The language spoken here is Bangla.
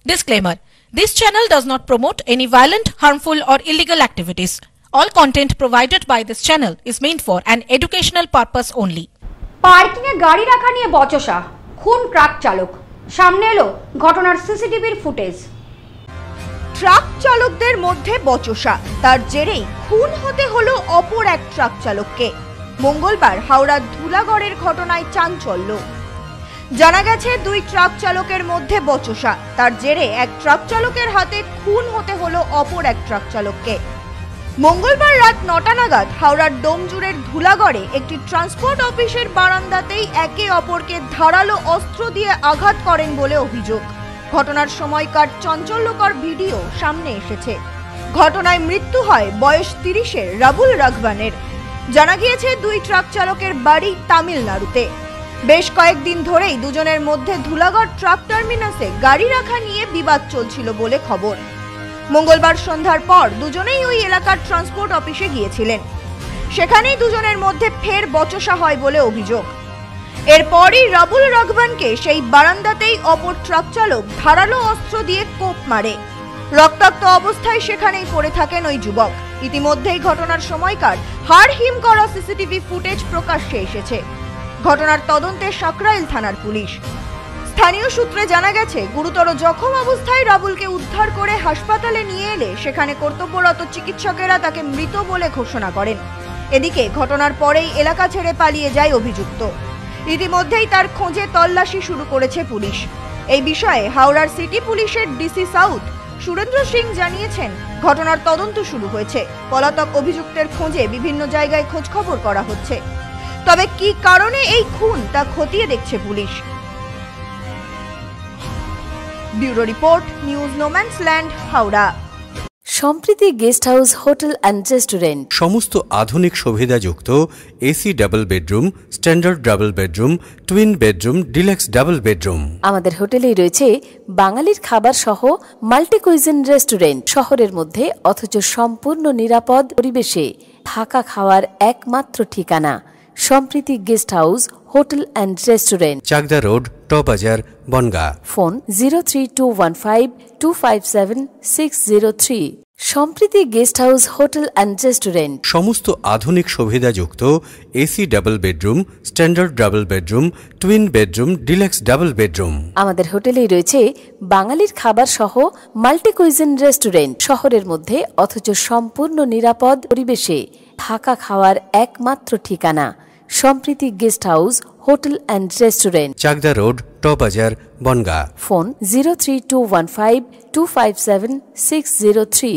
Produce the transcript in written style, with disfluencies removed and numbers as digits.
Disclaimer: This channel does not promote any violent, harmful, or illegal activities. All content provided by this channel is meant for an educational purpose only. পার্কিংয়ে গাড়ি রাখা নিয়ে বচসা, খুন ট্রাক চালক। সামনে এলো ঘটনার সিসিটিভির ফুটেজ। ট্রাক চালকদের মধ্যে বচসা, তার জেরেই খুন হতে হলো অপর এক ট্রাক চালককে। মঙ্গলবার হাওড়ার ধুলাগড়ের ঘটনায় চাঞ্চল্য। জানা গেছে দুই ট্রাক চালকের মধ্যে বচসা, তার জেরে এক ট্রাক চালকের হাতে খুন হতে হলো অপর এক ট্রাক চালককে। মঙ্গলবার রাত ৯টা নাগাদ হাওড়ার ডোমজুড়ের ধুলাগড়ে একটি ট্রান্সপোর্ট অফিসের বারান্দাতেই একে অপরকে ধারালো অস্ত্র দিয়ে আঘাত করেন বলে অভিযোগ। ঘটনার সময়কার চাঞ্চল্যকর ভিডিও সামনে এসেছে। ঘটনায় মৃত্যু হয় বয়স ৩০-এর রাবুল রাঘবানের। জানা গিয়েছে দুই ট্রাক চালকের বাড়ি তামিলনাড়ুতে। বেশ কয়েকদিন ধরেই দুজনের মধ্যে ধুলাগড় ট্রাক টার্মিনাসে গাড়ি রাখা নিয়ে বিবাদ চলছিল বলে খবর। মঙ্গলবার সন্ধ্যার পর দুজনেই ওই এলাকার ট্রান্সপোর্ট অফিসে গিয়েছিলেন। সেখানেই দুজনের মধ্যে ফের বচসা হয় বলে অভিযোগ। এরপরই রাবুল রাঘবানকে সেই বারান্দাতেই অপর ট্রাক চালক ধারালো অস্ত্র দিয়ে কোপ মারে। রক্তাক্ত অবস্থায় সেখানেই পড়ে থাকেন ওই যুবক। ইতিমধ্যেই ঘটনার সময়কার হাড় হিম করা সিসিটিভি ফুটেজ প্রকাশ্যে এসেছে। ঘটনার তদন্তে সাকরাইল থানার পুলিশ। স্থানীয় সূত্রে জানা গেছে, গুরুতর জখম অবস্থায় রাবুলকে উদ্ধার করে হাসপাতালে নিয়ে এলে সেখানে কর্তব্যরত চিকিৎসকেরা তাকে মৃত বলে ঘোষণা করেন। এদিকে ঘটনার পরেই এলাকা ছেড়ে পালিয়ে যায় অভিযুক্ত। ইতিমধ্যেই তার খোঁজে তল্লাশি শুরু করেছে পুলিশ। এই বিষয়ে হাওড়ার সিটি পুলিশের ডিসি সাউথ সুরেন্দ্র সিং জানিয়েছেন, ঘটনার তদন্ত শুরু হয়েছে। পলাতক অভিযুক্তের খোঁজে বিভিন্ন জায়গায় খোঁজখবর করা হচ্ছে। তবে কি কারণে এই খুন তা খতিয়ে দেখছে police. Bureau report, news no man's land, Howrah. Sampriti guest house hotel and restaurant. সমস্ত আধুনিক সুবিধাযুক্ত AC double bedroom, standard double bedroom, twin bedroom, deluxe double bedroom. আমাদের হোটেলেই রয়েছে বাঙালির খাবার সহ মাল্টি কুইজিন রেস্টুরেন্ট। শহরের মধ্যে অথচ সম্পূর্ণ নিরাপদ পরিবেশে থাকা খাওয়ার একমাত্র ঠিকানা Sampriti guest house hotel and restaurant, Chakdah road, টবাজার, Bongaon. Phone 03215257-603। Sampriti guest house hotel and restaurant. সমস্ত আধুনিক সুবিধাযুক্ত AC double bedroom, standard double bedroom, twin bedroom, deluxe double bedroom. আমাদের হোটেলেই রয়েছে বাঙালির খাবার সহ মাল্টি কুইজিন রেস্টুরেন্ট। শহরের মধ্যে অথচ সম্পূর্ণ নিরাপদ পরিবেশে থাকা খাওয়ার একমাত্র ঠিকানা Sampriti guest house hotel and restaurant, Chakdah road, টবাজার, বনগাঁ। ফোন 03215257-603।